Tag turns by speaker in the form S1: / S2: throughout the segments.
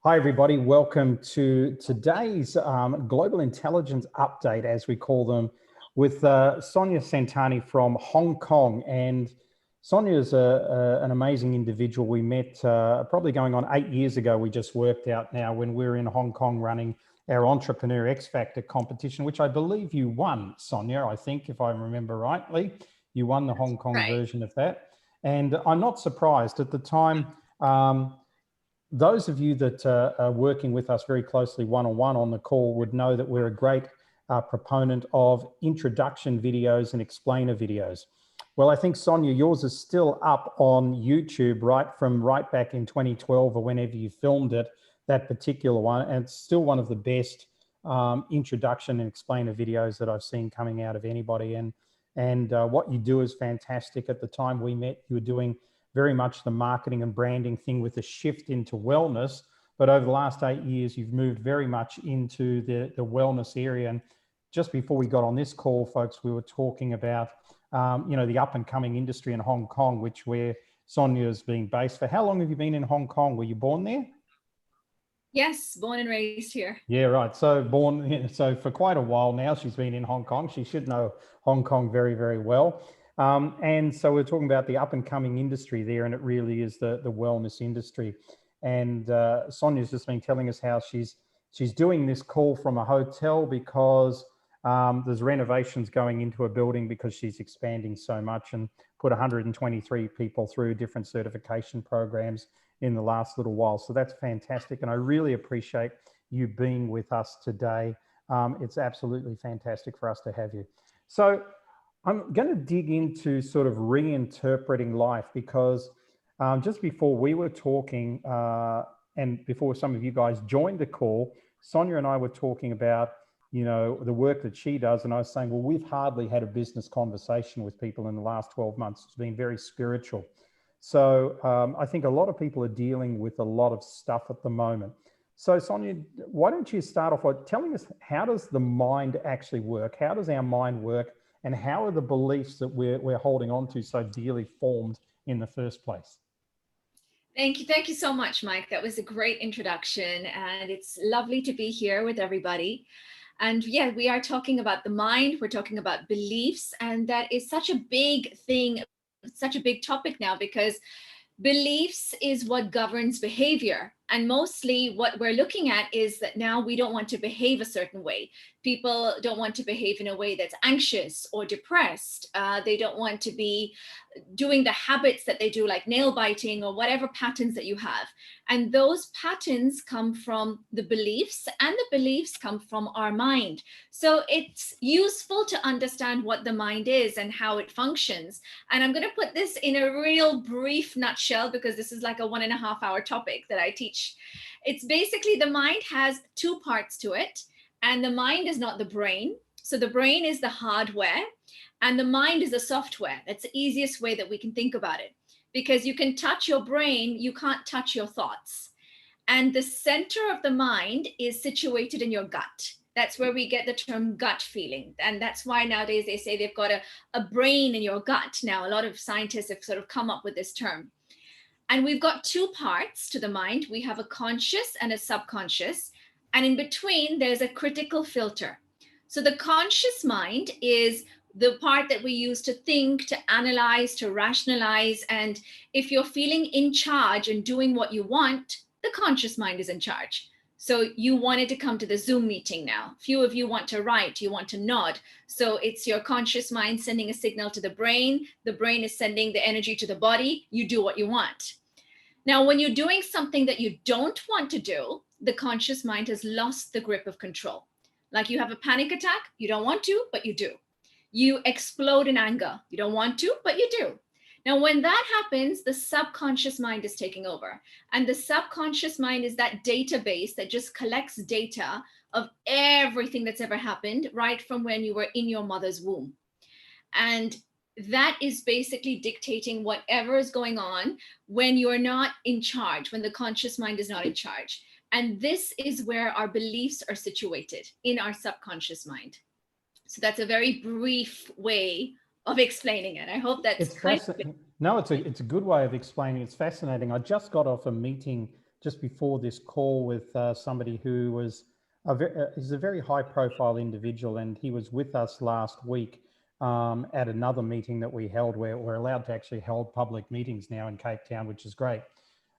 S1: Hi, everybody. Welcome to today's Global Intelligence Update, as we call them, with Sonia Samtani from Hong Kong. And Sonia is an amazing individual. We met probably going on 8 years ago. We just worked out now when we were in Hong Kong running our Entrepreneur X Factor competition, which I believe you won, Sonia, I think, if I remember rightly. You won the Hong Kong version of that. And I'm not surprised. At the time, those of you that are working with us very closely one-on-one on the call would know that we're a great proponent of introduction videos and explainer videos. Well, I think, Sonia, yours is still up on YouTube right back in 2012 or whenever you filmed it, that particular one. And it's still one of the best introduction and explainer videos that I've seen coming out of anybody. And what you do is fantastic. At the time we met, you were doing very much the marketing and branding thing with a shift into wellness. But over the last 8 years, you've moved very much into the wellness area. And just before we got on this call, folks, we were talking about, the up and coming industry in Hong Kong, where Sonia is being based. For how long have you been in Hong Kong? Were you born there?
S2: Yes, born and raised here.
S1: Yeah, right. So for quite a while now, she's been in Hong Kong. She should know Hong Kong very, very well. And so we're talking about the up and coming industry there, and it really is the wellness industry. And Sonia's just been telling us how she's doing this call from a hotel because there's renovations going into a building because she's expanding so much, and put 123 people through different certification programs in the last little while. So that's fantastic. And I really appreciate you being with us today. It's absolutely fantastic for us to have you. So I'm going to dig into sort of reinterpreting life, because just before we were talking and before some of you guys joined the call, Sonia and I were talking about, the work that she does. And I was saying, well, we've hardly had a business conversation with people in the last 12 months. It's been very spiritual. So I think a lot of people are dealing with a lot of stuff at the moment. So Sonia, why don't you start off by telling us, how does the mind actually work? How does our mind work? And how are the beliefs that we're holding on to so dearly formed in the first place?
S2: Thank you. Thank you so much, Mike. That was a great introduction, and it's lovely to be here with everybody. And yeah, we are talking about the mind. We're talking about beliefs, and that is such a big thing, such a big topic now, because beliefs is what governs behavior. And mostly what we're looking at is that now we don't want to behave a certain way. People don't want to behave in a way that's anxious or depressed. They don't want to be doing the habits that they do, like nail biting or whatever patterns that you have. And those patterns come from the beliefs, and the beliefs come from our mind. So it's useful to understand what the mind is and how it functions. And I'm going to put this in a real brief nutshell, because this is like a 1.5 hour topic that I teach. It's basically, the mind has two parts to it, and the mind is not the brain. So the brain is the hardware, and the mind is the software. That's the easiest way that we can think about it, because you can touch your brain, you can't touch your thoughts. And the center of the mind is situated in your gut. That's where we get the term gut feeling. And that's why nowadays they say they've got a brain in your gut. Now, a lot of scientists have sort of come up with this term. And we've got two parts to the mind. We have a conscious and a subconscious. And in between, there's a critical filter. So the conscious mind is the part that we use to think, to analyze, to rationalize. And if you're feeling in charge and doing what you want, the conscious mind is in charge. So you wanted to come to the Zoom meeting now. Few of you want to write, you want to nod. So it's your conscious mind sending a signal to the brain. The brain is sending the energy to the body. You do what you want. Now, when you're doing something that you don't want to do, the conscious mind has lost the grip of control. Like, you have a panic attack, you don't want to, but you do. You explode in anger, you don't want to, but you do. Now, when that happens, the subconscious mind is taking over. And the subconscious mind is that database that just collects data of everything that's ever happened, right from when you were in your mother's womb. And that is basically dictating whatever is going on when you're not in charge, when the conscious mind is not in charge. And this is where our beliefs are situated, in our subconscious mind. So that's a very brief way of explaining it. I hope that's
S1: No, it's a good way of explaining. It's fascinating. I just got off a meeting just before this call with somebody who was he's a very high profile individual, and he was with us last week at another meeting that we held, where we're allowed to actually hold public meetings now in Cape Town, which is great.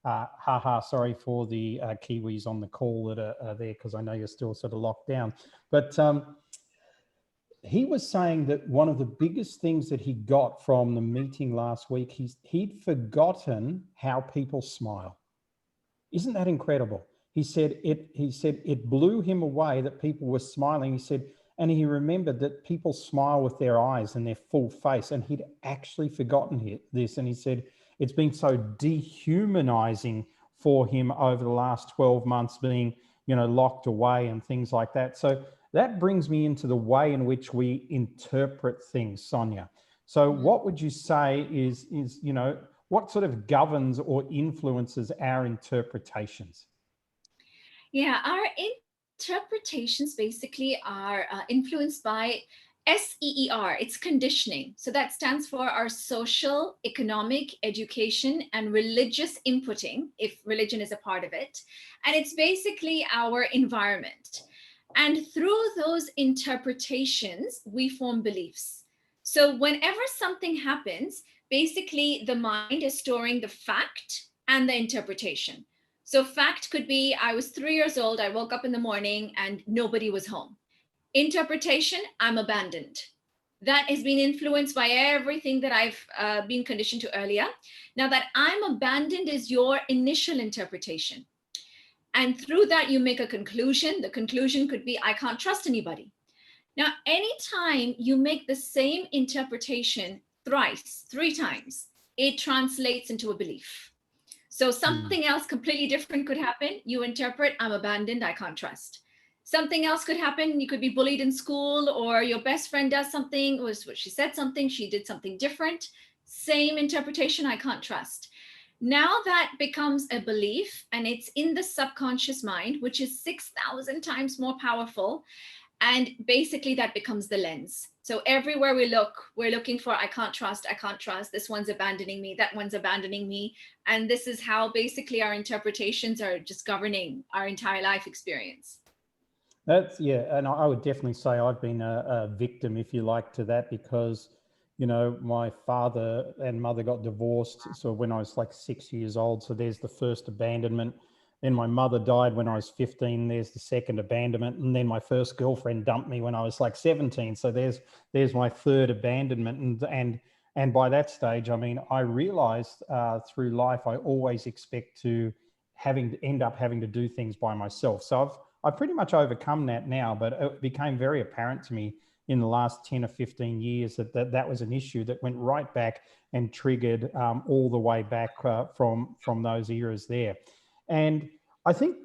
S1: Sorry for the Kiwis on the call that are there, because I know you're still sort of locked down. But he was saying that one of the biggest things that he got from the meeting last week, he'd forgotten how people smile. Isn't that incredible? He said it blew him away that people were smiling. He said, and he remembered that people smile with their eyes and their full face, and he'd actually forgotten this. And he said it's been so dehumanizing for him over the last 12 months, being, locked away and things like that. So that brings me into the way in which we interpret things, Sonia. So what would you say is what sort of governs or influences our interpretations?
S2: Yeah, our interpretations basically are influenced by SEER, it's conditioning. So that stands for our social, economic, education, and religious inputting, if religion is a part of it. And it's basically our environment. And through those interpretations, we form beliefs. So whenever something happens, basically the mind is storing the fact and the interpretation. So fact could be, I was 3 years old, I woke up in the morning and nobody was home. Interpretation, I'm abandoned. That has been influenced by everything that I've been conditioned to earlier. Now that I'm abandoned is your initial interpretation. And through that, you make a conclusion. The conclusion could be, I can't trust anybody. Now, anytime you make the same interpretation thrice, 3 times, it translates into a belief. So something else completely different could happen. You interpret, I'm abandoned, I can't trust. Something else could happen. You could be bullied in school, or your best friend does something, she said something, she did something different. Same interpretation, I can't trust. Now that becomes a belief, and it's in the subconscious mind, which is 6,000 times more powerful. And basically that becomes the lens. So everywhere we look, we're looking for, I can't trust, this one's abandoning me, that one's abandoning me. And this is how basically our interpretations are just governing our entire life experience.
S1: And I would definitely say I've been a victim, if you like, to that, because my father and mother got divorced. So when I was like 6 years old, so there's the first abandonment. Then my mother died when I was 15. There's the second abandonment. And then my first girlfriend dumped me when I was like 17. So there's my third abandonment. And by that stage, I mean, I realized through life, I always expect to end up having to do things by myself. So I've pretty much overcome that now, but it became very apparent to me in the last 10 or 15 years that was an issue that went right back and triggered all the way back from those eras there. And I think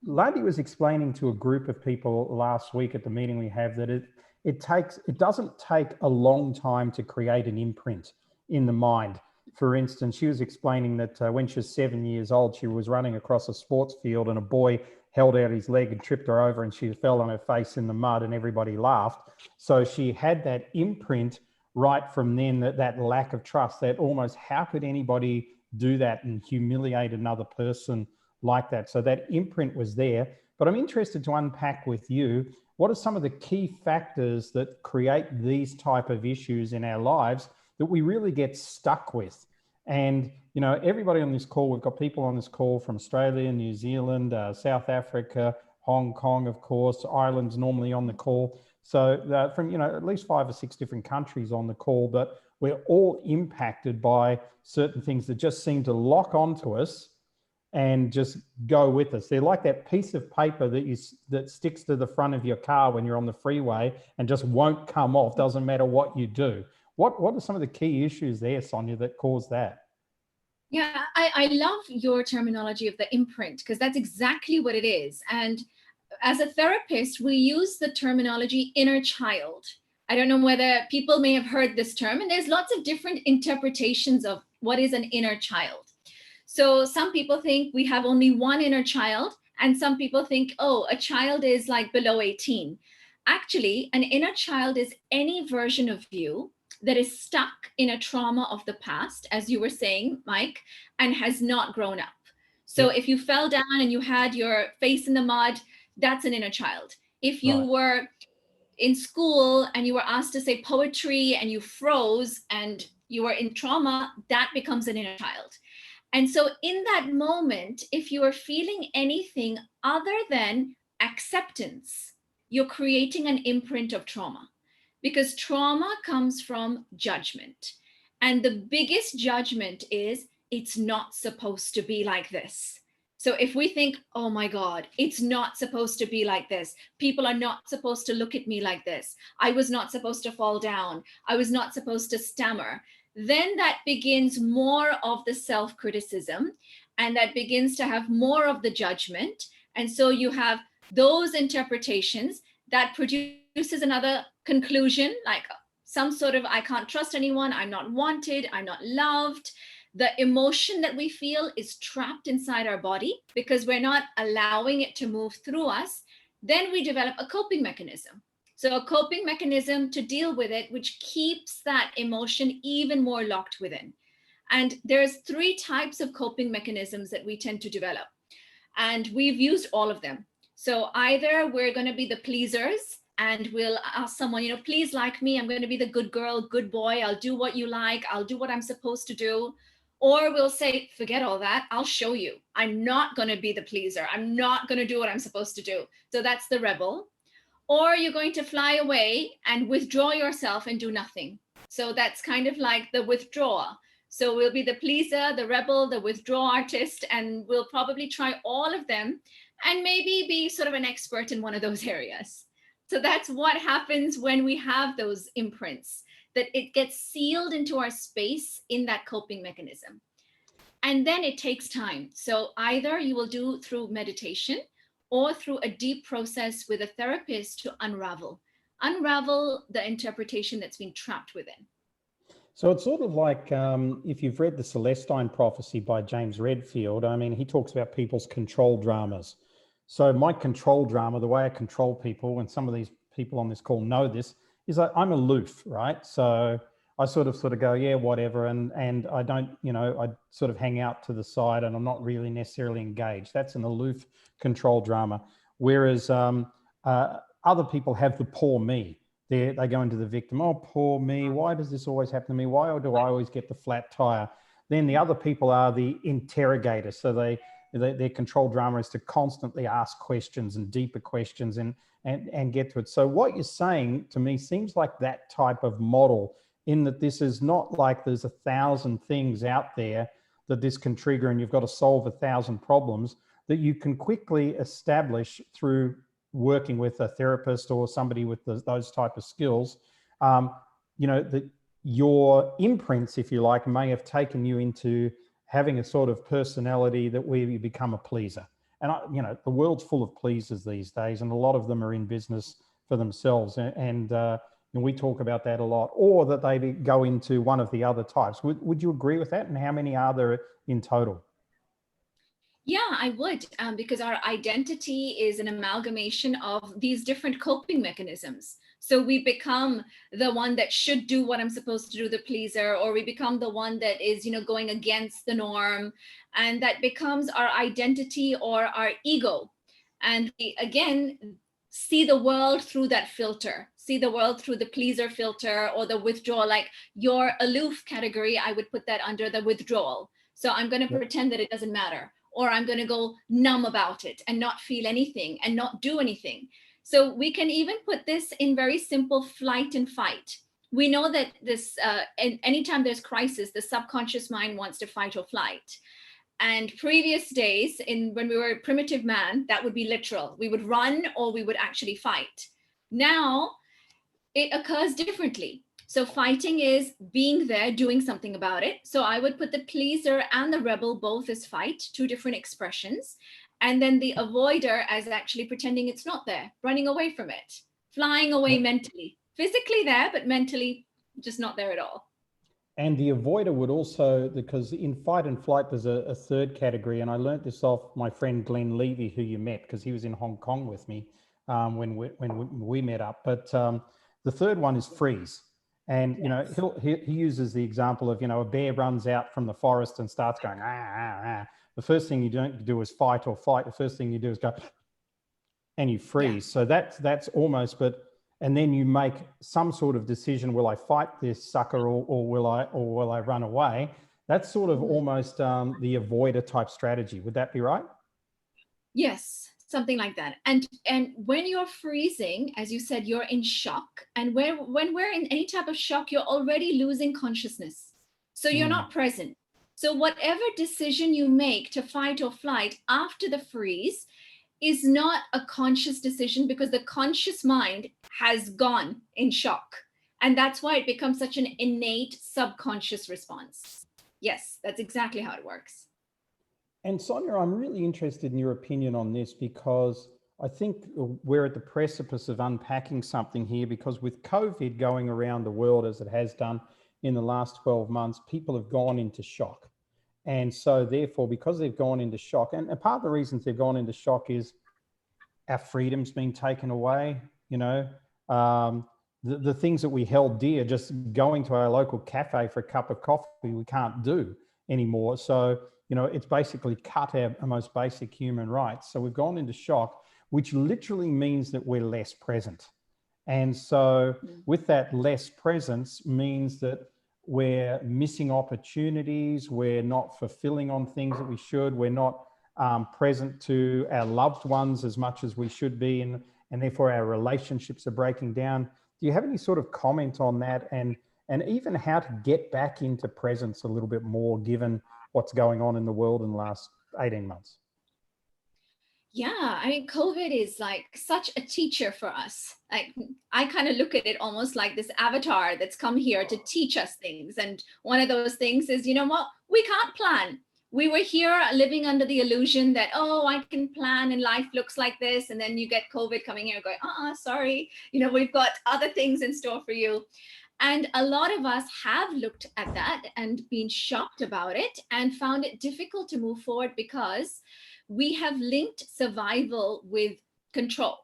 S1: Lady was explaining to a group of people last week at the meeting we have that it doesn't take a long time to create an imprint in the mind. For instance, she was explaining that when she was 7 years old, she was running across a sports field and a boy held out his leg and tripped her over, and she fell on her face in the mud and everybody laughed. So she had that imprint right from then, that lack of trust, that almost, how could anybody do that and humiliate another person like that? So that imprint was there. But I'm interested to unpack with you, what are some of the key factors that create these type of issues in our lives that we really get stuck with? And everybody on this call, we've got people on this call from Australia, New Zealand, South Africa, Hong Kong, of course. Ireland's normally on the call. So from at least 5 or 6 different countries on the call, but we're all impacted by certain things that just seem to lock onto us and just go with us. They're like that piece of paper that sticks to the front of your car when you're on the freeway and just won't come off, doesn't matter what you do. What are some of the key issues there, Sonia, that cause that?
S2: Yeah, I love your terminology of the imprint, because that's exactly what it is. And as a therapist, we use the terminology inner child. I don't know whether people may have heard this term, and there's lots of different interpretations of what is an inner child. So some people think we have only one inner child, and some people think, oh, a child is like below 18. Actually, an inner child is any version of you that is stuck in a trauma of the past, as you were saying, Mike, and has not grown up. So
S1: Yep.
S2: if you fell down and you had your face in the mud, that's an inner child. If you
S1: Right.
S2: were in school and you were asked to say poetry and you froze and you were in trauma, that becomes an inner child. And so, in that moment, if you are feeling anything other than acceptance, you're creating an imprint of trauma, because trauma comes from judgment. And the biggest judgment is it's not supposed to be like this. So if we think, oh my God, it's not supposed to be like this, people are not supposed to look at me like this, I was not supposed to fall down, I was not supposed to stammer, then that begins more of the self criticism, and that begins to have more of the judgment. And so you have those interpretations that produces another conclusion, like some sort of I can't trust anyone, I'm not wanted, I'm not loved. The emotion that we feel is trapped inside our body because we're not allowing it to move through us. Then we develop a coping mechanism. So a coping mechanism to deal with it, which keeps that emotion even more locked within. And there's 3 types of coping mechanisms that we tend to develop. And we've used all of them. So either we're going to be the pleasers and we'll ask someone, please like me. I'm going to be the good girl, good boy. I'll do what you like. I'll do what I'm supposed to do. Or we'll say, forget all that. I'll show you. I'm not going to be the pleaser. I'm not going to do what I'm supposed to do. So that's the rebel. Or you're going to fly away and withdraw yourself and do nothing. So that's kind of like the withdrawer. So we'll be the pleaser, the rebel, the withdraw artist, and we'll probably try all of them and maybe be sort of an expert in one of those areas. So that's what happens when we have those imprints, that it gets sealed into our space in that coping mechanism. And then it takes time. So either you will do through meditation or through a deep process with a therapist to unravel the interpretation that's been trapped within.
S1: So it's sort of like if you've read The Celestine Prophecy by James Redfield, I mean, he talks about people's control dramas. So my control drama, the way I control people, and some of these people on this call know this, is that I'm aloof, right? So I sort of go, yeah, whatever. And I don't, I sort of hang out to the side and I'm not really necessarily engaged. That's an aloof control drama. Whereas other people have the poor me. They go into the victim. Oh, poor me. Why does this always happen to me? Why do I always get the flat tire? Then the other people are the interrogators. So their control drama is to constantly ask questions and deeper questions and get to it. So what you're saying to me seems like that type of model, in that this is not like there's 1,000 things out there that this can trigger and you've got to solve 1,000 problems, that you can quickly establish through working with a therapist or somebody with those type of skills, that your imprints, if you like, may have taken you into having a sort of personality that where you become a pleaser. And the world's full of pleasers these days, and a lot of them are in business for themselves. And we talk about that a lot, or that they go into one of the other types. Would you agree with that? And how many are there in total?
S2: Yeah, I would, because our identity is an amalgamation of these different coping mechanisms. So we become the one that should do what I'm supposed to do, the pleaser, or we become the one that is, going against the norm. And that becomes our identity or our ego. And we, again, see the world through that filter, see the world through the pleaser filter or the withdrawal, like your aloof category, I would put that under the withdrawal. So I'm going to pretend that it doesn't matter, or I'm going to go numb about it and not feel anything and not do anything. So we can even put this in very simple flight and fight. We know that this, anytime there's crisis, the subconscious mind wants to fight or flight. And previous days, when we were primitive man, that would be literal. We would run or we would actually fight. Now it occurs differently. So fighting is being there, doing something about it. So I would put the pleaser and the rebel both as fight, 2 different expressions. And then the avoider as actually pretending it's not there, running away from it, flying away mentally, physically there, but mentally just not there at all.
S1: And the avoider would also, because in fight and flight, there's a third category. And I learned this off my friend Glenn Levy, who you met, because he was in Hong Kong with me when we met up. But the third one is freeze. And, he uses the example of, a bear runs out from the forest and starts going, ah, ah, ah. the first thing you don't do is fight or flight. The first thing you do is go and you freeze. So that's almost, and then you make some sort of decision. Will I fight this sucker or will I run away? That's sort of almost the avoider type strategy. Would that be right?
S2: Yes, something like that. And when you're freezing, as you said, you're in shock. And when we're in any type of shock, you're already losing consciousness. So you're not present. So whatever decision you make to fight or flight after the freeze is not a conscious decision, because the conscious mind has gone in shock. And that's why it becomes such an innate subconscious response. Yes, that's exactly how it works.
S1: And Sonia, I'm really interested in your opinion on this, because I think we're at the precipice of unpacking something here, because with COVID going around the world as it has done in the last 12 months, people have gone into shock. And so therefore, because they've gone into shock, and part of the reasons they've gone into shock is our freedom's been taken away, the things that we held dear, just going to our local cafe for a cup of coffee, we can't do anymore. So, it's basically cut our most basic human rights. So we've gone into shock, which literally means that we're less present. And so with that less presence means that we're missing opportunities, we're not fulfilling on things that we should, we're not present to our loved ones as much as we should be, and therefore our relationships are breaking down. Do you have any sort of comment on that, and even how to get back into presence a little bit more, given what's going on in the world in the last 18 months?
S2: Yeah, I mean, COVID is like such a teacher for us. Like, I kind of look at it almost like this avatar that's come here to teach us things. And one of those things is, you know what? We can't plan. We were here living under the illusion that, oh, I can plan and life looks like this. And then you get COVID coming here going, sorry, we've got other things in store for you. And a lot of us have looked at that and been shocked about it and found it difficult to move forward, because we have linked survival with control,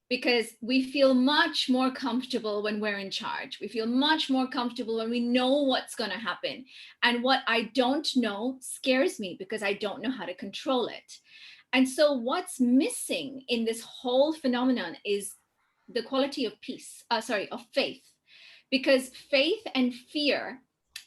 S2: because we feel much more comfortable when we're in charge. We feel much more comfortable when we know what's going to happen. And what I don't know scares me, because I don't know how to control it. And so what's missing in this whole phenomenon is the quality of of faith, because faith and fear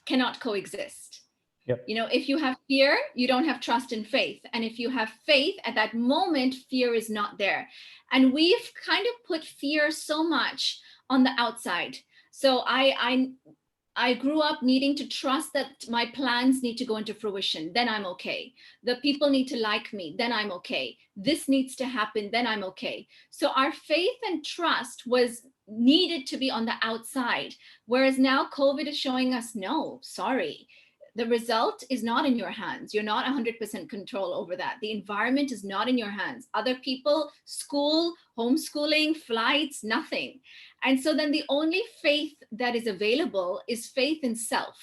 S2: cannot coexist.
S1: Yep.
S2: If you have fear, you don't have trust and faith. And if you have faith at that moment, fear is not there. And we've kind of put fear so much on the outside. So I grew up needing to trust that my plans need to go into fruition, then I'm okay. The people need to like me, then I'm okay. This needs to happen, then I'm okay. So our faith and trust was needed to be on the outside. Whereas now COVID is showing us, no, sorry. The result is not in your hands. You're not 100% control over that. The environment is not in your hands. Other people, school, homeschooling, flights, nothing. And so then the only faith that is available is faith in self.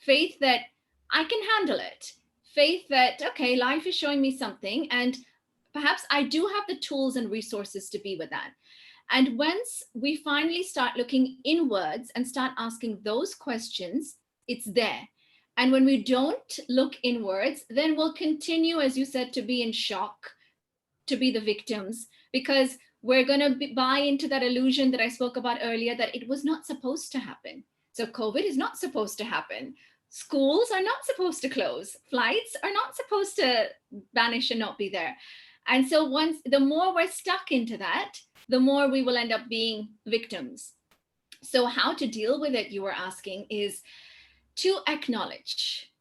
S2: Faith that I can handle it. Faith that, okay, life is showing me something, and perhaps I do have the tools and resources to be with that. And once we finally start looking inwards and start asking those questions, it's there. And when we don't look inwards, then we'll continue, as you said, to be in shock, to be the victims, because we're going to buy into that illusion that I spoke about earlier, that it was not supposed to happen. So COVID is not supposed to happen. Schools are not supposed to close. Flights are not supposed to vanish and not be there. And so the more we're stuck into that, the more we will end up being victims. So how to deal with it, you were asking, is to acknowledge.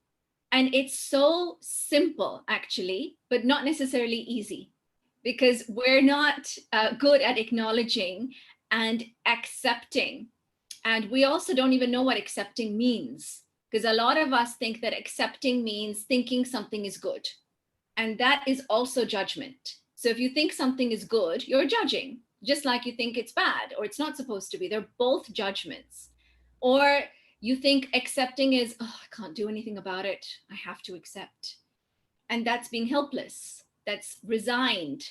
S2: And it's so simple, actually, but not necessarily easy, because we're not good at acknowledging and accepting. And we also don't even know what accepting means, because a lot of us think that accepting means thinking something is good. And that is also judgment. So if you think something is good, you're judging, just like you think it's bad or it's not supposed to be. They're both judgments. Or you think accepting is, oh, I can't do anything about it, I have to accept. And that's being helpless, that's resigned,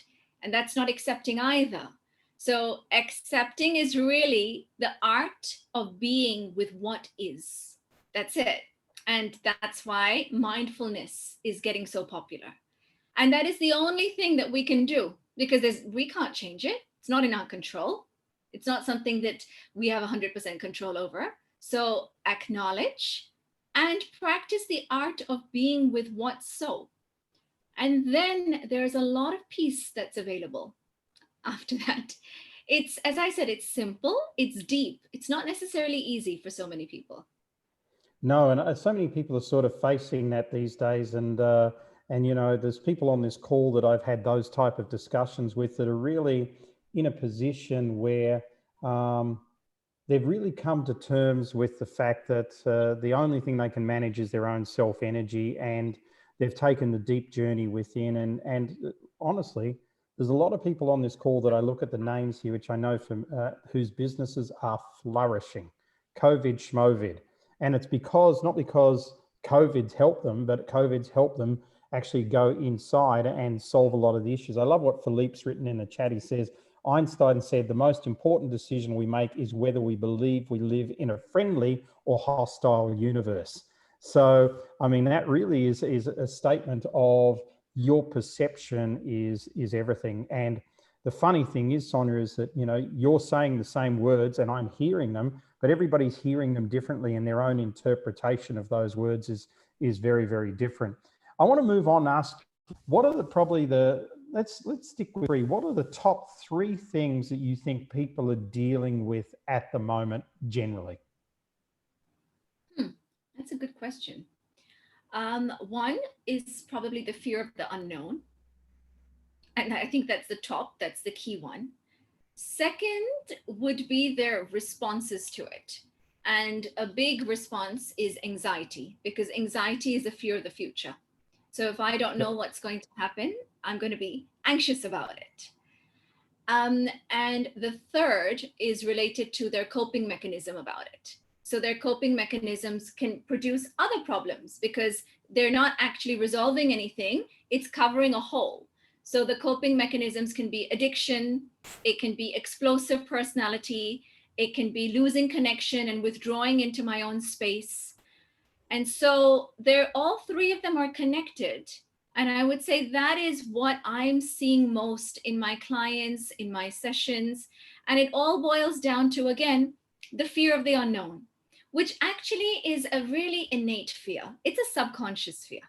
S2: and that's not accepting either. So accepting is really the art of being with what is. That's it. And that's why mindfulness is getting so popular. And that is the only thing that we can do, because we can't change it. It's not in our control. It's not something that we have 100% control over. So acknowledge and practice the art of being with what's so. And then there's a lot of peace that's available after that. It's, as I said, it's simple, it's deep. It's not necessarily easy for so many people.
S1: No, and so many people are sort of facing that these days, and you know, there's people on this call that I've had those type of discussions with that are really in a position where they've really come to terms with the fact that the only thing they can manage is their own self energy, and they've taken the deep journey within. And honestly, there's a lot of people on this call that I look at the names here, which I know from whose businesses are flourishing. COVID, schmovid. And it's because, not because COVID's helped them, but COVID's helped them actually go inside and solve a lot of the issues. I love what Philippe's written in the chat. He says, Einstein said the most important decision we make is whether we believe we live in a friendly or hostile universe. So, I mean, that really is a statement of your perception is everything. And the funny thing is, Sonia, is that, you know, you're saying the same words and I'm hearing them, but everybody's hearing them differently, and their own interpretation of those words is very, very different. I want to move on and ask, what are let's stick with three. What are the top three things that you think people are dealing with at the moment generally?
S2: That's a good question. One is probably the fear of the unknown. And I think that's that's the key one. Second would be their responses to it. And a big response is anxiety, because anxiety is a fear of the future. So if I don't know what's going to happen, I'm going to be anxious about it. And the third is related to their coping mechanism about it. So their coping mechanisms can produce other problems because they're not actually resolving anything, it's covering a hole. So the coping mechanisms can be addiction, it can be explosive personality, it can be losing connection and withdrawing into my own space. And so all three of them are connected. And I would say that is what I'm seeing most in my clients, in my sessions. And it all boils down to, again, the fear of the unknown, which actually is a really innate fear. It's a subconscious fear.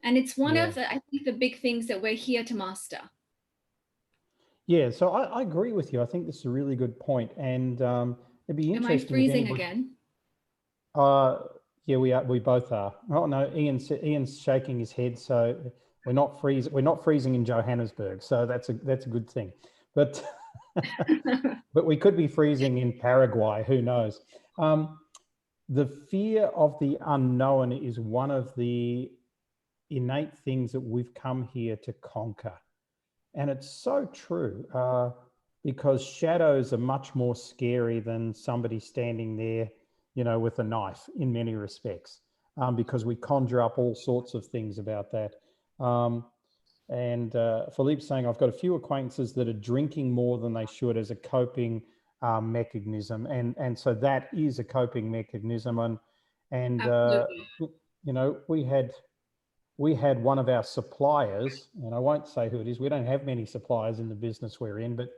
S2: And it's one of the, I think, the big things that we're here to master.
S1: Yeah, so I agree with you. I think this is a really good point. And it'd be interesting.
S2: Am I freezing again?
S1: Yeah, we are. We both are. Oh no, Ian's shaking his head. So we're not freezing. We're not freezing in Johannesburg. So that's a good thing. But but we could be freezing in Paraguay. Who knows? The fear of the unknown is one of the innate things that we've come here to conquer, and it's so true. Because shadows are much more scary than somebody standing there, you know, with a knife in many respects, because we conjure up all sorts of things about that. And Philippe's saying, I've got a few acquaintances that are drinking more than they should as a coping mechanism. And so that is a coping mechanism. And you know, we had one of our suppliers, and I won't say who it is. We don't have many suppliers in the business we're in, but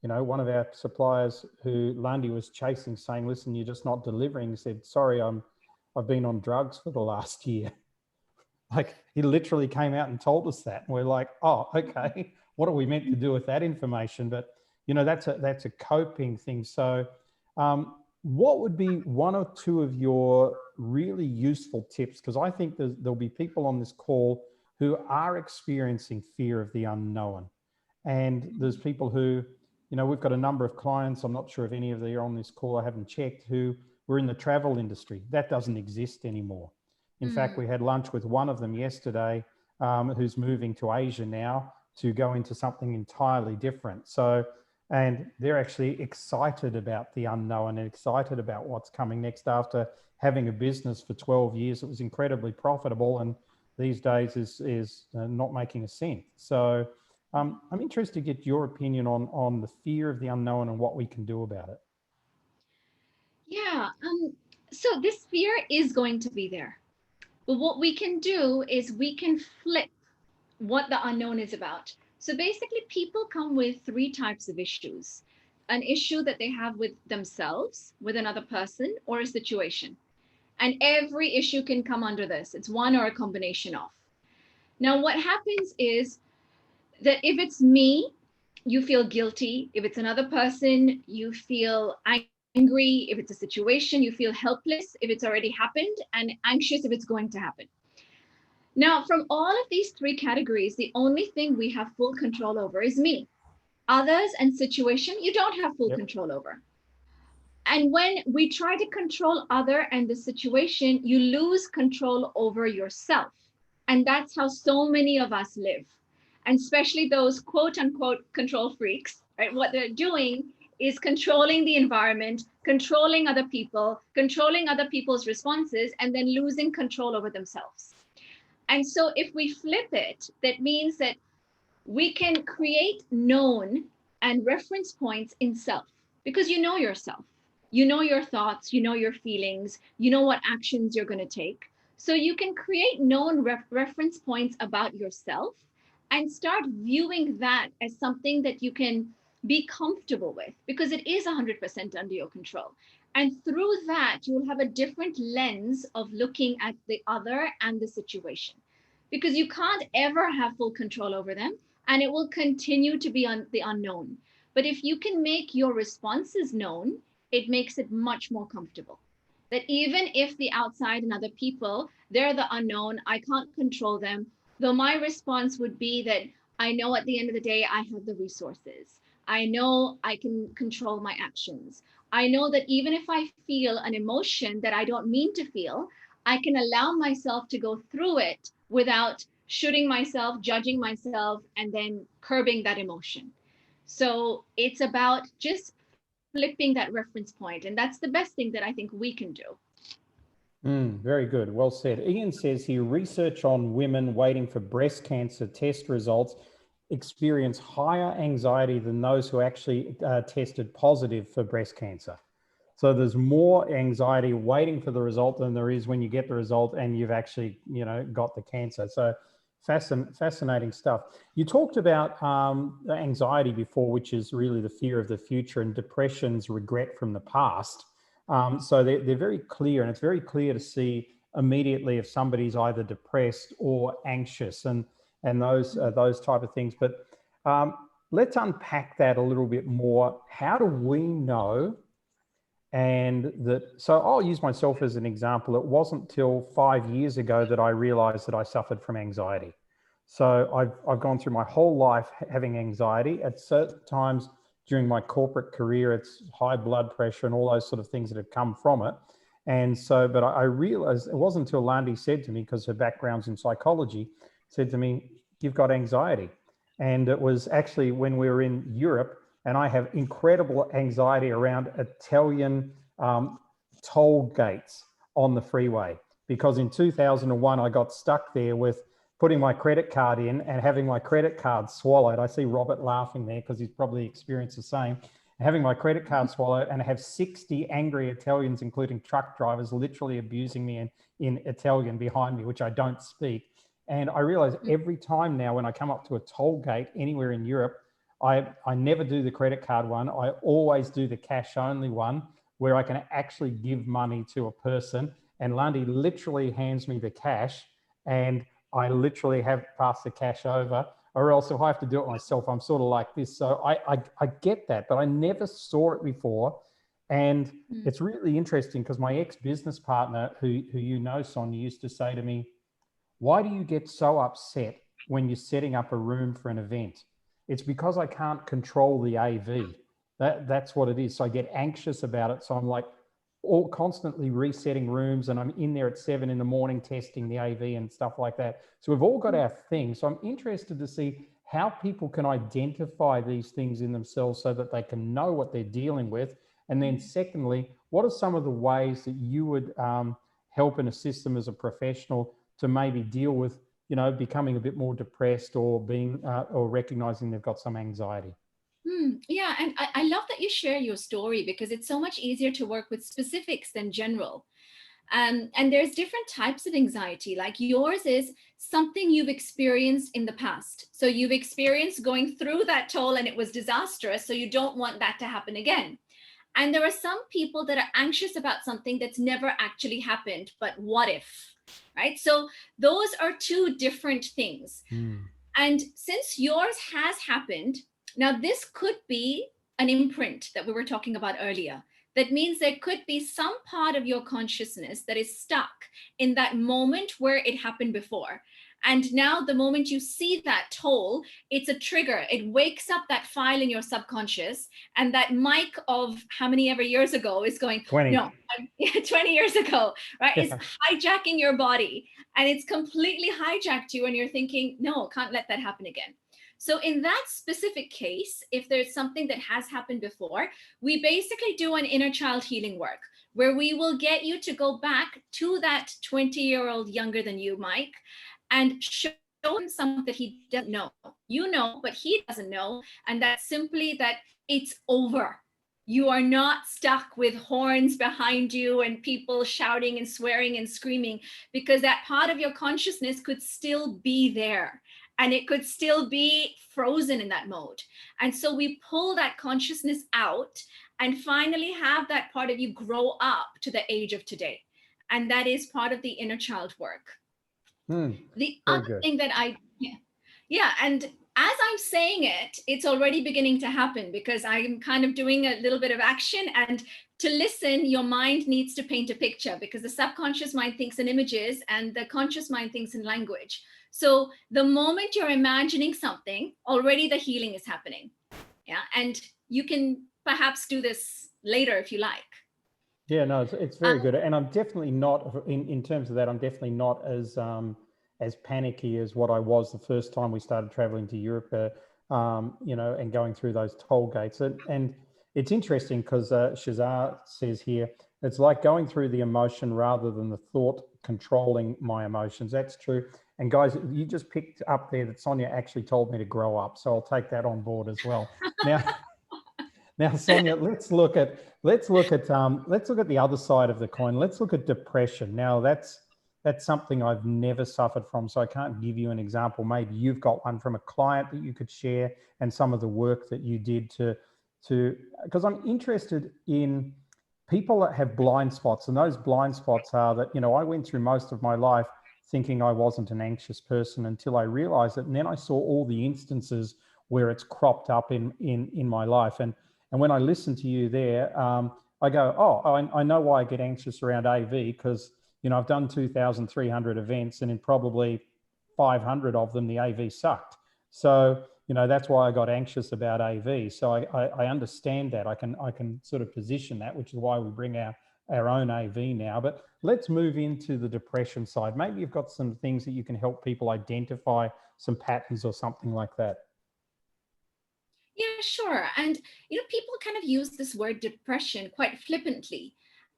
S1: you know, one of our suppliers who Lundy was chasing, saying, listen, you're just not delivering. He said, sorry, I've been on drugs for the last year. Like, he literally came out and told us that. And we're like, oh, okay. What are we meant to do with that information? But, you know, that's a coping thing. So what would be one or two of your really useful tips? Because I think there'll be people on this call who are experiencing fear of the unknown. And there's people who, you know, we've got a number of clients, I'm not sure if any of them are on this call, I haven't checked, who were in the travel industry. That doesn't exist anymore. In fact, we had lunch with one of them yesterday, who's moving to Asia now to go into something entirely different. So, and they're actually excited about the unknown and excited about what's coming next after having a business for 12 years. It was incredibly profitable, and these days is not making a cent. So I'm interested to get your opinion on the fear of the unknown and what we can do about it.
S2: Yeah. So this fear is going to be there. But what we can do is we can flip what the unknown is about. So basically, people come with three types of issues: an issue that they have with themselves, with another person, or a situation. And every issue can come under this. It's one or a combination of. Now, what happens is that if it's me, you feel guilty. If it's another person, you feel angry. If it's a situation, you feel helpless if it's already happened, and anxious if it's going to happen. Now, from all of these three categories, the only thing we have full control over is me. Others and situation, you don't have full
S1: Yep.
S2: control over. And when we try to control other and the situation, you lose control over yourself. And that's how so many of us live. And especially those quote unquote control freaks, right? What they're doing is controlling the environment, controlling other people's responses, and then losing control over themselves. And so if we flip it, that means that we can create known and reference points in self, because you know yourself, you know your thoughts, you know your feelings, you know what actions you're going to take. So you can create known reference points about yourself and start viewing that as something that you can be comfortable with, because it is 100% under your control. And through that, you'll have a different lens of looking at the other and the situation, because you can't ever have full control over them, and it will continue to be on the unknown. But if you can make your responses known, it makes it much more comfortable. That even if the outside and other people, they're the unknown, I can't control them, though my response would be that I know at the end of the day, I have the resources. I know I can control my actions. I know that even if I feel an emotion that I don't mean to feel, I can allow myself to go through it without shooting myself, judging myself, and then curbing that emotion. So it's about just flipping that reference point. And that's the best thing that I think we can do.
S1: Very good. Well said. Ian says here, research on women waiting for breast cancer test results experience higher anxiety than those who actually tested positive for breast cancer. So there's more anxiety waiting for the result than there is when you get the result and you've actually, got the cancer. So fascinating stuff. You talked about anxiety before, which is really the fear of the future, and depression's regret from the past. So they're very clear, and it's very clear to see immediately if somebody's either depressed or anxious, and those type of things. But let's unpack that a little bit more. How do we know? And so I'll use myself as an example. It wasn't till 5 years ago that I realized that I suffered from anxiety. So I've gone through my whole life having anxiety. At certain times during my corporate career, it's high blood pressure and all those sort of things that have come from it. And so, but I realized it wasn't until Landi said to me, because her background's in psychology, said to me, "You've got anxiety." And it was actually when we were in Europe, and I have incredible anxiety around Italian toll gates on the freeway, because in 2001 I got stuck there with putting my credit card in and having my credit card swallowed. I see Robert laughing there because he's probably experienced the same. Having my credit card swallowed, and I have 60 angry Italians, including truck drivers, literally abusing me in Italian behind me, which I don't speak. And I realize every time now when I come up to a toll gate anywhere in Europe, I never do the credit card one. I always do the cash only one, where I can actually give money to a person. And Lundy literally hands me the cash, and I literally have passed the cash over, or else if I have to do it myself, I'm sort of like this. So I get that, but I never saw it before. And it's really interesting because my ex-business partner, who you know, Sonia, used to say to me, "Why do you get so upset when you're setting up a room for an event?" It's because I can't control the AV. That's what it is. So I get anxious about it. So I'm like all constantly resetting rooms, and I'm in there at 7 a.m. testing the AV and stuff like that. So we've all got our thing. So I'm interested to see how people can identify these things in themselves so that they can know what they're dealing with. And then secondly, what are some of the ways that you would help and assist them as a professional to maybe deal with, becoming a bit more depressed, or being or recognizing they've got some anxiety?
S2: Yeah, and I love that you share your story, because it's so much easier to work with specifics than general. And there's different types of anxiety. Like yours is something you've experienced in the past. So you've experienced going through that toll and it was disastrous. So you don't want that to happen again. And there are some people that are anxious about something that's never actually happened, but what if, right? So those are two different things. And since yours has happened, now this could be an imprint that we were talking about earlier. That means there could be some part of your consciousness that is stuck in that moment where it happened before. And now the moment you see that toll, it's a trigger. It wakes up that file in your subconscious. And that Mike of how many ever years ago is going,
S1: 20.
S2: no, 20 years ago, right?
S1: Yeah.
S2: It's hijacking your body. And it's completely hijacked you. And you're thinking, no, can't let that happen again. So in that specific case, if there's something that has happened before, we basically do an inner child healing work where we will get you to go back to that 20-year-old younger than you, Mike, and show him something that he doesn't know. You know, but he doesn't know. And that's simply that it's over. You are not stuck with horns behind you and people shouting and swearing and screaming, because that part of your consciousness could still be there. And it could still be frozen in that mode. And so we pull that consciousness out and finally have that part of you grow up to the age of today. And that is part of the inner child work. The other thing that and as I'm saying it, it's already beginning to happen because I'm kind of doing a little bit of action. And to listen, your mind needs to paint a picture because the subconscious mind thinks in images and the conscious mind thinks in language. So the moment you're imagining something, already the healing is happening. Yeah. And you can perhaps do this later if you like.
S1: Yeah, no, it's very good. And I'm definitely not, in terms of that, I'm definitely not as panicky as what I was the first time we started traveling to Europe, and going through those toll gates. And it's interesting because Shazar says here, it's like going through the emotion rather than the thought controlling my emotions. That's true. And guys, you just picked up there that Sonia actually told me to grow up. So I'll take that on board as well. Now, Sonia, let's look at the other side of the coin. Let's look at depression. Now, that's something I've never suffered from, so I can't give you an example. Maybe you've got one from a client that you could share, and some of the work that you did because I'm interested in people that have blind spots, and those blind spots are that, I went through most of my life thinking I wasn't an anxious person until I realized it, and then I saw all the instances where it's cropped up in my life. And when I listen to you there, I go, I know why I get anxious around AV, because, I've done 2,300 events and in probably 500 of them, the AV sucked. So, that's why I got anxious about AV. So I understand that. I can sort of position that, which is why we bring our own AV now. But let's move into the depression side. Maybe you've got some things that you can help people identify some patterns or something like that.
S2: Yeah, sure. And, people kind of use this word depression quite flippantly.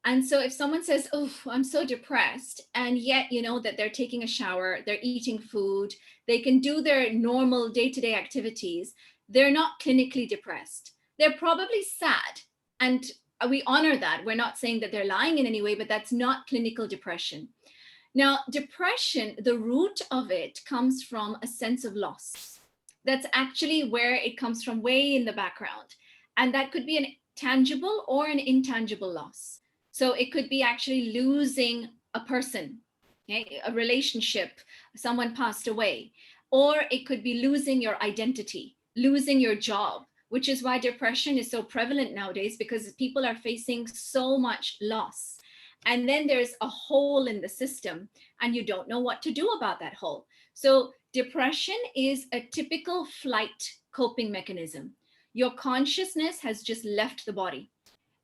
S2: And so if someone says, oh, I'm so depressed, and yet, that they're taking a shower, they're eating food, they can do their normal day-to-day activities, they're not clinically depressed. They're probably sad. And we honor that. We're not saying that they're lying in any way, but that's not clinical depression. Now, depression, the root of it comes from a sense of loss. That's actually where it comes from, way in the background. And that could be an tangible or an intangible loss. So it could be actually losing a person, okay, a relationship, someone passed away, or it could be losing your identity, losing your job, which is why depression is so prevalent nowadays, because people are facing so much loss. And then there's a hole in the system and you don't know what to do about that hole. So depression is a typical flight coping mechanism. Your consciousness has just left the body.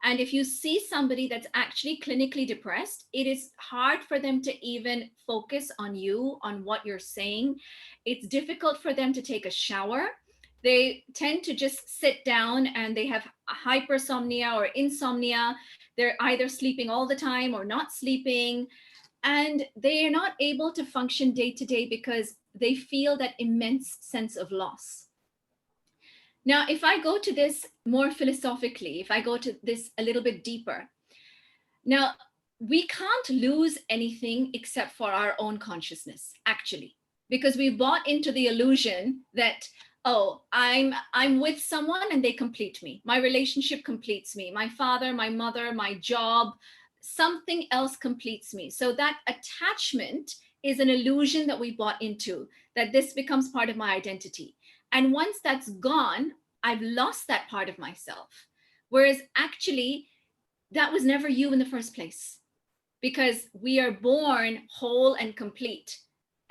S2: And if you see somebody that's actually clinically depressed, it is hard for them to even focus on you, on what you're saying. It's difficult for them to take a shower. They tend to just sit down and they have hypersomnia or insomnia. They're either sleeping all the time or not sleeping. And they are not able to function day to day because they feel that immense sense of loss. Now, if I go to this more philosophically, if I go to this a little bit deeper, now, we can't lose anything except for our own consciousness, actually, because we bought into the illusion that, oh, I'm with someone and they complete me. My relationship completes me. My father, my mother, my job, something else completes me. So that attachment is an illusion that we bought into, that this becomes part of my identity. And once that's gone, I've lost that part of myself. Whereas actually, that was never you in the first place, because we are born whole and complete.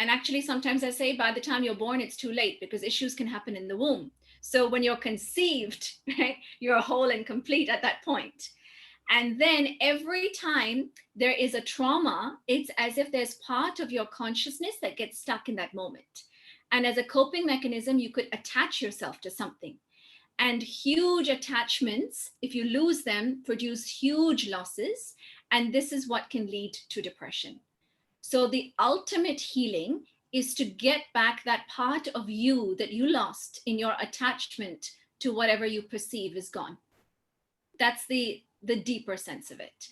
S2: And actually, sometimes I say by the time you're born, it's too late, because issues can happen in the womb. So when you're conceived, right, you're whole and complete at that point. And then every time there is a trauma, it's as if there's part of your consciousness that gets stuck in that moment. And as a coping mechanism, you could attach yourself to something. And huge attachments, if you lose them, produce huge losses. And this is what can lead to depression. So the ultimate healing is to get back that part of you that you lost in your attachment to whatever you perceive is gone. That's the deeper sense of it.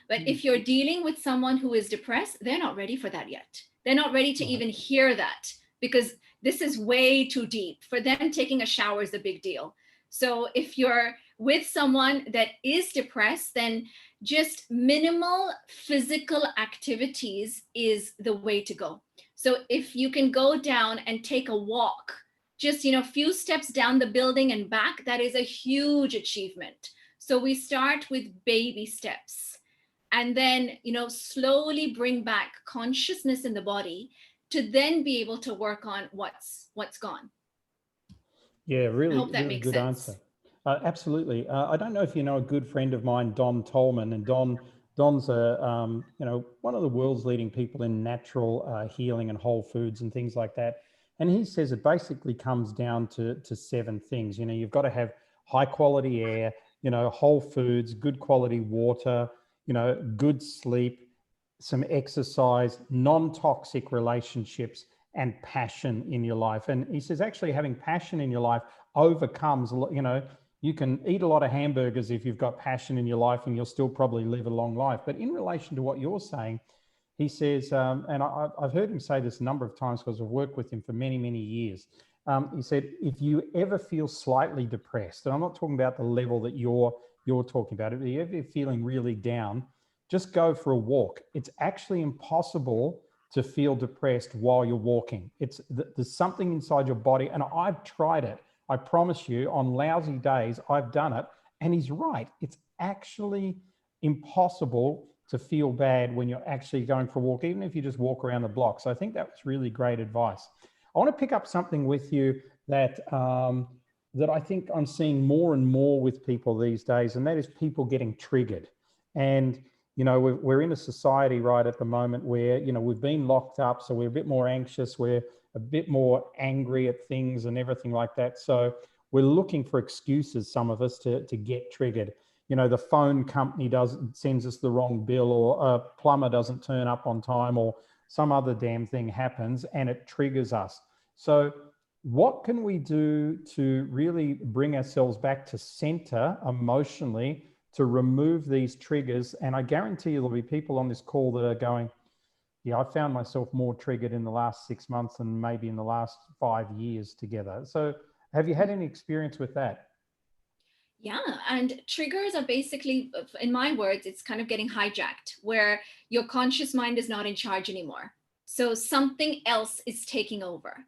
S2: But if you're dealing with someone who is depressed, they're not ready for that yet. They're not ready to even hear that, because this is way too deep. For them, taking a shower is a big deal. So if you're with someone that is depressed, then just minimal physical activities is the way to go. So if you can go down and take a walk, just, a few steps down the building and back, that is a huge achievement. So we start with baby steps, and then, slowly bring back consciousness in the body to then be able to work on what's gone.
S1: Yeah, really,
S2: I hope that
S1: really
S2: makes
S1: good
S2: sense.
S1: answer. Absolutely. I don't know if you know a good friend of mine, Don Tolman, and Don's one of the world's leading people in natural healing and whole foods and things like that. And he says it basically comes down to 7 things. You've got to have high quality air, whole foods, good quality water, good sleep, some exercise, non-toxic relationships, and passion in your life. And he says actually having passion in your life overcomes, you can eat a lot of hamburgers if you've got passion in your life, and you'll still probably live a long life. But in relation to what you're saying, he says, and I've heard him say this a number of times because I've worked with him for many, many years. He said, if you ever feel slightly depressed, and I'm not talking about the level that you're talking about, if you're ever feeling really down, just go for a walk. It's actually impossible to feel depressed while you're walking. There's something inside your body, and I've tried it. I promise you, on lousy days, I've done it. And he's right. It's actually impossible to feel bad when you're actually going for a walk, even if you just walk around the block. So I think that was really great advice. I want to pick up something with you that that I think I'm seeing more and more with people these days, and that is people getting triggered. And we're in a society right at the moment where, we've been locked up, so we're a bit more anxious, we're a bit more angry at things and everything like that. So we're looking for excuses, some of us, to get triggered. The phone company sends us the wrong bill, or a plumber doesn't turn up on time, or some other damn thing happens and it triggers us. So what can we do to really bring ourselves back to center emotionally, to remove these triggers? And I guarantee you there'll be people on this call that are going, yeah, I found myself more triggered in the last 6 months than maybe in the last 5 years together. So have you had any experience with that?
S2: Yeah, and triggers are basically, in my words, it's kind of getting hijacked, where your conscious mind is not in charge anymore. So something else is taking over.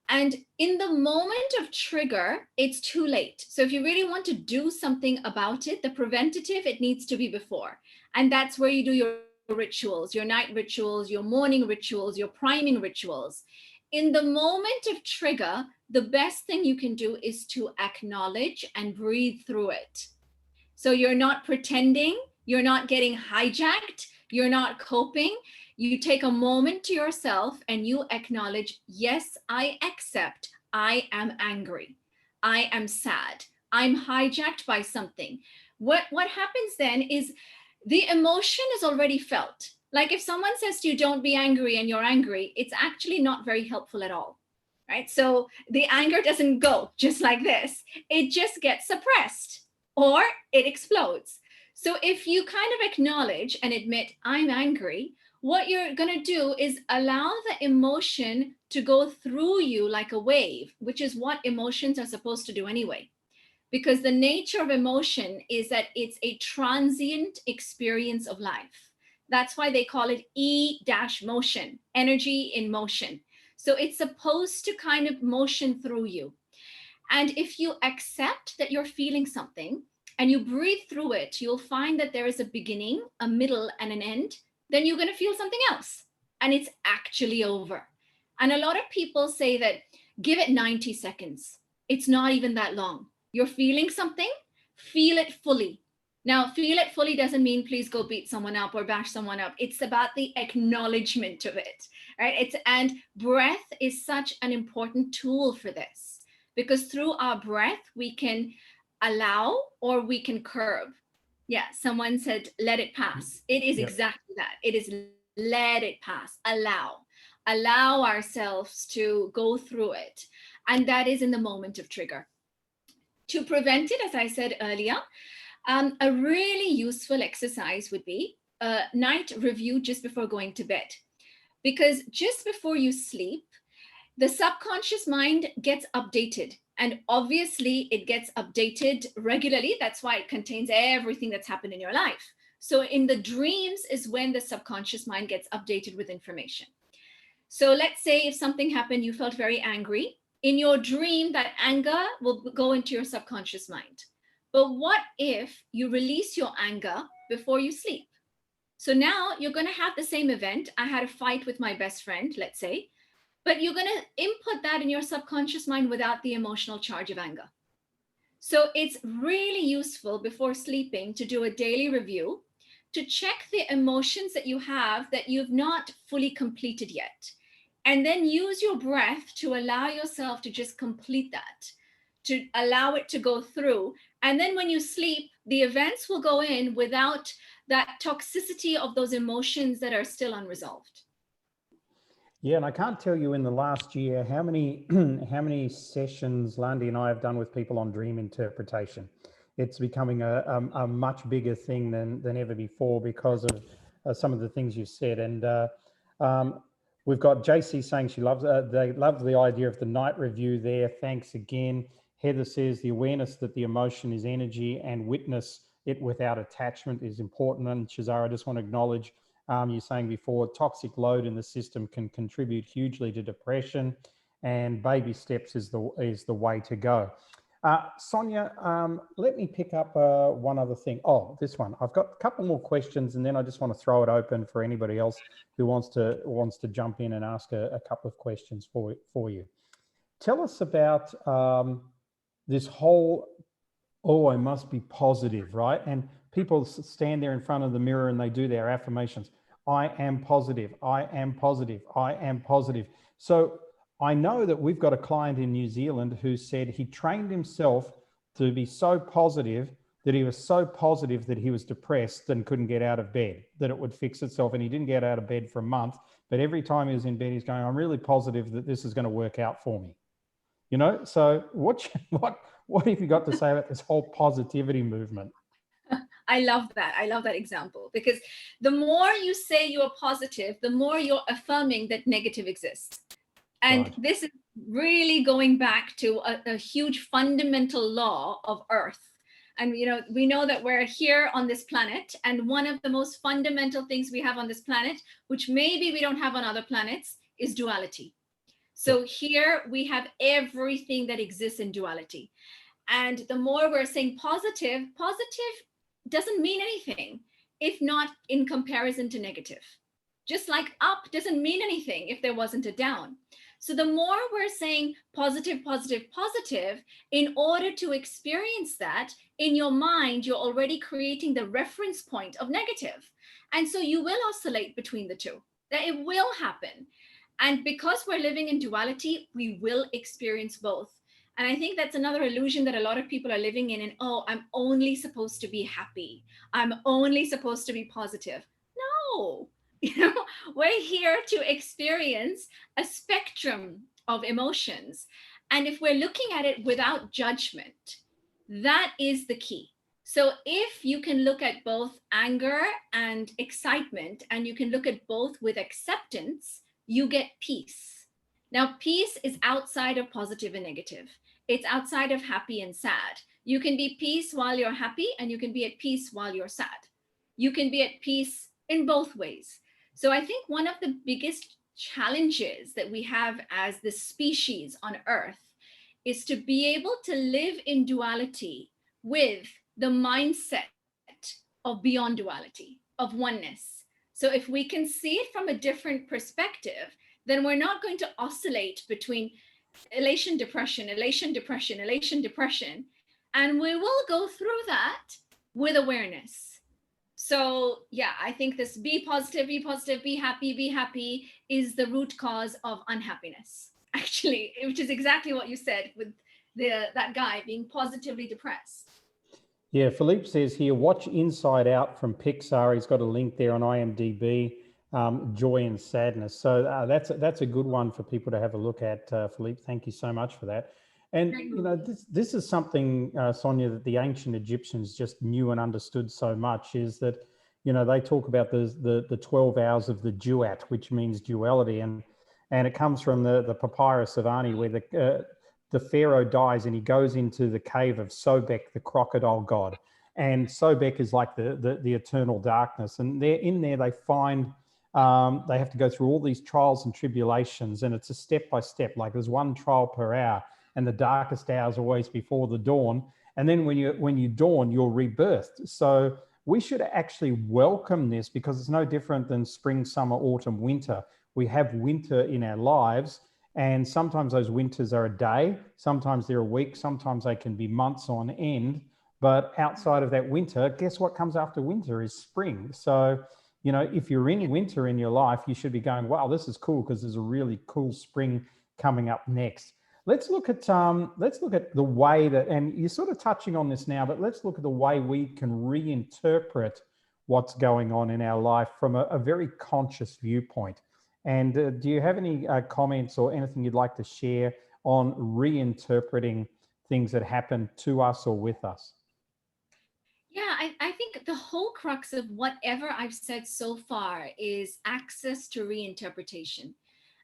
S2: And in the moment of trigger, it's too late. So if you really want to do something about it, the preventative, it needs to be before. And that's where you do your rituals, your night rituals, your morning rituals, your priming rituals. In the moment of trigger, the best thing you can do is to acknowledge and breathe through it. So you're not pretending, you're not getting hijacked, you're not coping. You take a moment to yourself and you acknowledge, yes, I accept, I am angry, I am sad, I'm hijacked by something. What happens then is the emotion is already felt. Like if someone says to you, don't be angry, and you're angry, it's actually not very helpful at all, right? So the anger doesn't go just like this. It just gets suppressed or it explodes. So if you kind of acknowledge and admit, I'm angry, what you're going to do is allow the emotion to go through you like a wave, which is what emotions are supposed to do anyway. Because the nature of emotion is that it's a transient experience of life. That's why they call it E-motion, energy in motion. So it's supposed to kind of motion through you. And if you accept that you're feeling something and you breathe through it, you'll find that there is a beginning, a middle, and an end. Then you're going to feel something else. And it's actually over. And a lot of people say that give it 90 seconds. It's not even that long. You're feeling something, feel it fully. Now, feel it fully doesn't mean please go beat someone up or bash someone up. It's about the acknowledgement of it, right? And breath is such an important tool for this, because through our breath, we can allow or we can curb. Yeah, someone said, let it pass. It is exactly that. It is let it pass, allow ourselves to go through it. And that is in the moment of trigger. To prevent it, as I said earlier, a really useful exercise would be a night review just before going to bed. Because just before you sleep, the subconscious mind gets updated. And obviously, it gets updated regularly. That's why it contains everything that's happened in your life. So in the dreams is when the subconscious mind gets updated with information. So let's say if something happened, you felt very angry. In your dream, that anger will go into your subconscious mind. But what if you release your anger before you sleep? So now you're going to have the same event. I had a fight with my best friend, let's say, but you're going to input that in your subconscious mind without the emotional charge of anger. So it's really useful before sleeping to do a daily review, to check the emotions that you have that you've not fully completed yet. And then use your breath to allow yourself to just complete that, to allow it to go through. And then when you sleep, the events will go in without that toxicity of those emotions that are still unresolved.
S1: Yeah, and I can't tell you in the last year how many how many sessions Lundy and I have done with people on dream interpretation. It's becoming a much bigger thing than ever before because of some of the things you've said. And we've got JC saying she loves they love the idea of the night review there. Thanks again. Heather says the awareness that the emotion is energy and witness it without attachment is important. And Shazara, I just want to acknowledge you're saying before, toxic load in the system can contribute hugely to depression, and baby steps is the way to go. Sonia, let me pick up one other thing. Oh, this one. I've got a couple more questions, and then I just want to throw it open for anybody else who wants to jump in and ask a couple of questions for you. Tell us about this whole, oh, I must be positive, right? And people stand there in front of the mirror and they do their affirmations. I am positive. I am positive. I am positive. So I know that we've got a client in New Zealand who said he trained himself to be so positive that he was so positive that he was depressed and couldn't get out of bed, that it would fix itself. And he didn't get out of bed for a month. But every time he was in bed, he's going, I'm really positive that this is going to work out for me. You know, so what have you got to say about this whole positivity movement?
S2: I love that. I love that example, because the more you say you're positive, the more you're affirming that negative exists. And
S1: Right.
S2: this is really going back to a huge fundamental law of Earth. And we know that we're here on this planet, and one of the most fundamental things we have on this planet, which maybe we don't have on other planets, is duality. So here we have everything that exists in duality. And the more we're saying positive doesn't mean anything if not in comparison to negative. Just like up doesn't mean anything if there wasn't a down. So the more we're saying positive, positive, positive, in order to experience that in your mind, you're already creating the reference point of negative. And so you will oscillate between the two. That it will happen. And because we're living in duality, we will experience both. And I think that's another illusion that a lot of people are living in. And oh, I'm only supposed to be happy. I'm only supposed to be positive. No, we're here to experience a spectrum of emotions. And if we're looking at it without judgment, that is the key. So if you can look at both anger and excitement, and you can look at both with acceptance, you get peace. Now, peace is outside of positive and negative. It's outside of happy and sad. You can be peace while you're happy, and you can be at peace while you're sad. You can be at peace in both ways. So I think one of the biggest challenges that we have as the species on Earth is to be able to live in duality with the mindset of beyond duality, of oneness. So if we can see it from a different perspective, then we're not going to oscillate between elation, depression, elation, depression, elation, depression. And we will go through that with awareness. So yeah, I think this be positive, be happy is the root cause of unhappiness, actually, which is exactly what you said with that guy being positively depressed.
S1: Yeah, Philippe says here, watch Inside Out from Pixar. He's got a link there on IMDb, Joy and Sadness. So that's a good one for people to have a look at, Philippe. Thank you so much for that. And, you know, this is something, Sonia, that the ancient Egyptians just knew and understood so much, is that, you know, they talk about the 12 hours of the duat, which means duality. And it comes from the papyrus of Ani, where the pharaoh dies and he goes into the cave of Sobek, the crocodile god. And Sobek is like the eternal darkness. And they're in there, they find they have to go through all these trials and tribulations. And it's a step by step, like there's one trial per hour, and the darkest hour is always before the dawn. And then when you dawn, you're rebirthed. So we should actually welcome this, because it's no different than spring, summer, autumn, winter. We have winter in our lives. And sometimes those winters are a day, sometimes they're a week, sometimes they can be months on end. But outside of that winter, guess what comes after winter is spring. So, you know, if you're in winter in your life, you should be going, wow, this is cool, because there's a really cool spring coming up next. Let's look at the way that, and you're sort of touching on this now, but let's look at the way we can reinterpret what's going on in our life from a very conscious viewpoint. And do you have any comments or anything you'd like to share on reinterpreting things that happen to us or with us?
S2: Yeah, I think the whole crux of whatever I've said so far is access to reinterpretation.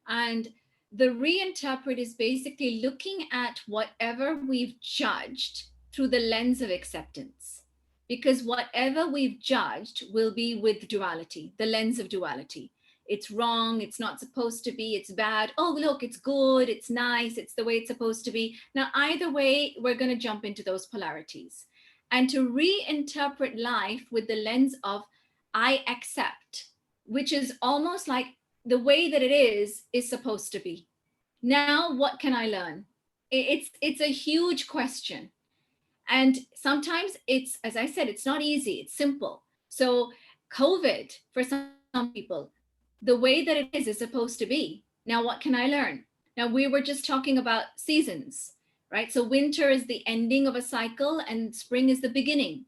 S2: And the reinterpret is basically looking at whatever we've judged through the lens of acceptance. Because whatever we've judged will be with duality, the lens of duality. It's wrong, it's not supposed to be, it's bad. Oh, look, it's good, it's nice, it's the way it's supposed to be. Now, either way, we're going to jump into those polarities. And to reinterpret life with the lens of I accept, which is almost like the way that it is supposed to be. Now, what can I learn? It's a huge question. And sometimes it's, as I said, it's not easy, it's simple. So COVID, for some people, the way that it is supposed to be. Now, what can I learn? Now, we were just talking about seasons, right? So winter is the ending of a cycle and spring is the beginning.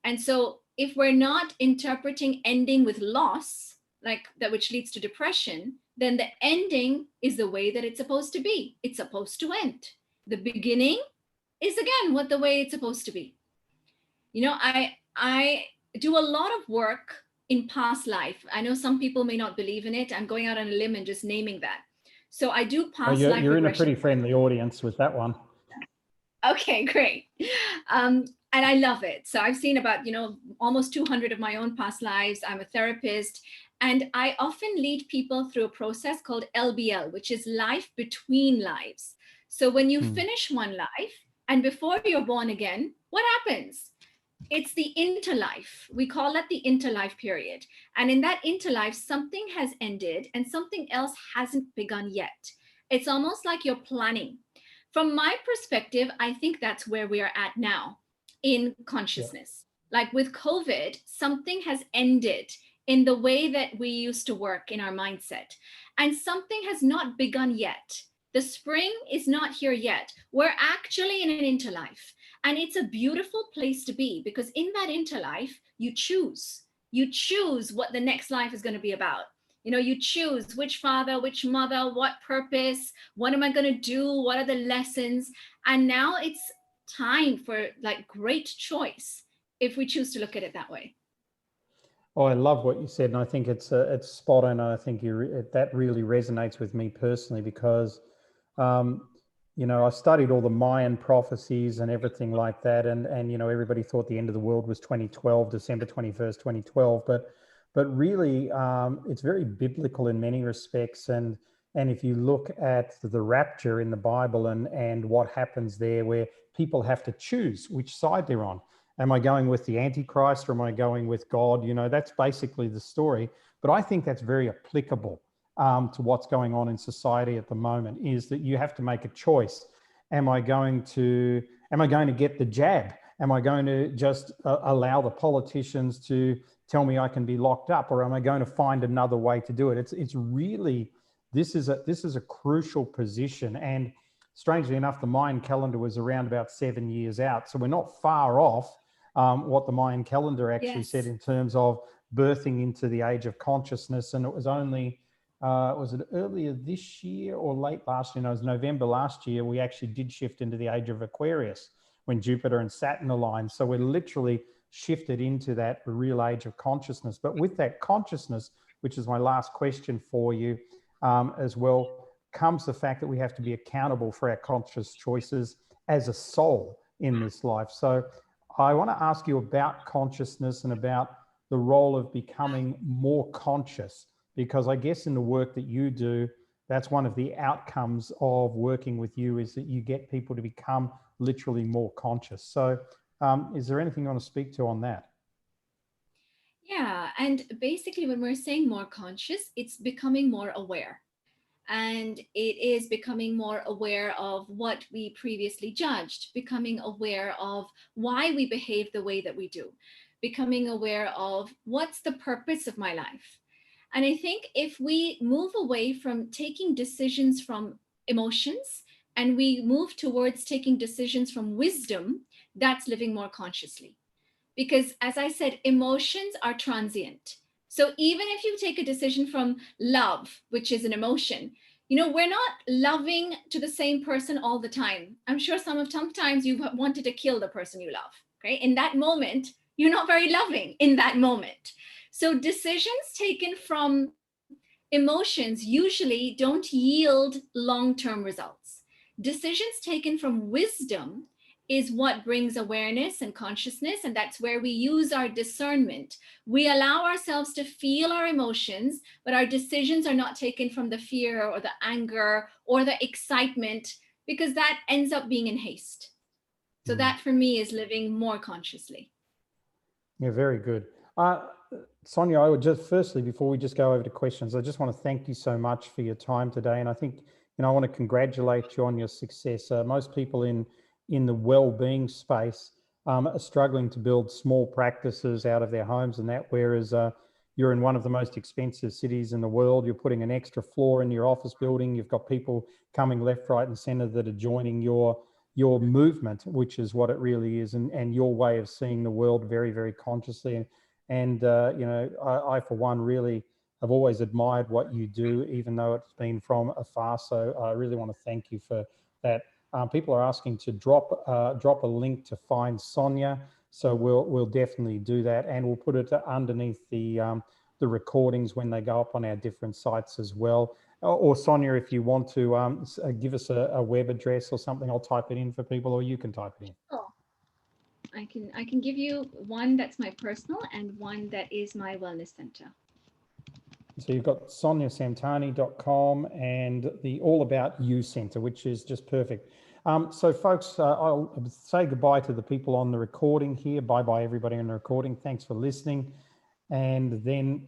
S2: And so if we're not interpreting ending with loss, like that, which leads to depression, then the ending is the way that it's supposed to be. It's supposed to end. The beginning is again what the way it's supposed to be. You know, I do a lot of work in past life. I know some people may not believe in it. I'm going out on a limb and just naming that. So I do past life
S1: you're
S2: regression.
S1: in a pretty friendly audience with that one.
S2: Okay, great. And I love it. So I've seen about, almost 200 of my own past lives. I'm a therapist, and I often lead people through a process called LBL, which is life between lives. So when you finish one life and before you're born again, what happens? It's the interlife. We call that the interlife period. And in that interlife, something has ended and something else hasn't begun yet. It's almost like you're planning. From my perspective, I think that's where we are at now in consciousness. Yeah. Like with COVID, something has ended in the way that we used to work in our mindset, and something has not begun yet. The spring is not here yet. We're actually in an interlife, and it's a beautiful place to be, because in that interlife, you choose what the next life is going to be about. You choose which father, which mother, what purpose, what am I going to do? What are the lessons? And now it's time for like great choice. if we choose to look at it that way.
S1: Oh, I love what you said, and I think it's spot on. I think that really resonates with me personally because, you know, I studied all the Mayan prophecies and everything like that, and you know, everybody thought the end of the world was 2012, December 21st, 2012, but really, it's very biblical in many respects, and if you look at the rapture in the Bible and what happens there, where people have to choose which side they're on. Am I going with the Antichrist or am I going with God? You know, that's basically the story. But I think that's very applicable to what's going on in society at the moment, is that you have to make a choice. Am I going to get the jab? Am I going to just allow the politicians to tell me I can be locked up, or am I going to find another way to do it? It's really, this is a crucial position. And strangely enough, the Mayan calendar was around about 7 years out. So we're not far off what the Mayan calendar actually said in terms of birthing into the age of consciousness. And it was only, was it earlier this year or late last year? No, it was November last year, we actually did shift into the age of Aquarius when Jupiter and Saturn aligned. So we're literally shifted into that real age of consciousness. But with that consciousness, which is my last question for you as well, comes the fact that we have to be accountable for our conscious choices as a soul in this life. So I want to ask you about consciousness and about the role of becoming more conscious, because I guess in the work that you do, that's one of the outcomes of working with you, is that you get people to become literally more conscious. So is there anything you want to speak to on that?
S2: Yeah, and basically when we're saying more conscious, it's becoming more aware. And it is becoming more aware of what we previously judged, becoming aware of why we behave the way that we do, becoming aware of what's the purpose of my life. And I think if we move away from taking decisions from emotions and we move towards taking decisions from wisdom, that's living more consciously. Because as I said, emotions are transient. So even if you take a decision from love, which is an emotion, you know, we're not loving to the same person all the time. I'm sure sometimes you wanted to kill the person you love, okay? In that moment, you're not very loving in that moment. So decisions taken from emotions usually don't yield long-term results. Decisions taken from wisdom is what brings awareness and consciousness, and that's where we use our discernment. We allow ourselves to feel our emotions, but our decisions are not taken from the fear or the anger or the excitement, because that ends up being in haste. So that for me is living more consciously.
S1: Yeah, very good. Sonia, I would just firstly, before we just go over to questions, I just want to thank you so much for your time today. And I think, you know, I want to congratulate you on your success. Most people in the well-being space are struggling to build small practices out of their homes and that, whereas you're in one of the most expensive cities in the world. You're putting an extra floor in your office building. You've got people coming left, right, and center that are joining your movement, which is what it really is, and your way of seeing the world very, very consciously. And you know, I for one really have always admired what you do, even though it's been from afar. So I really want to thank you for that. People are asking to drop a link to find Sonia, so we'll definitely do that, and we'll put it underneath the recordings when they go up on our different sites as well. Or Sonia, if you want to give us a web address or something, I'll type it in for people, or you can type it in.
S2: Oh, I can give you one that's my personal and one that is my wellness center.
S1: So you've got soniasamtani.com and the All About You Center, which is just perfect. So folks, I'll say goodbye to the people on the recording here. Bye-bye everybody on the recording. Thanks for listening. And then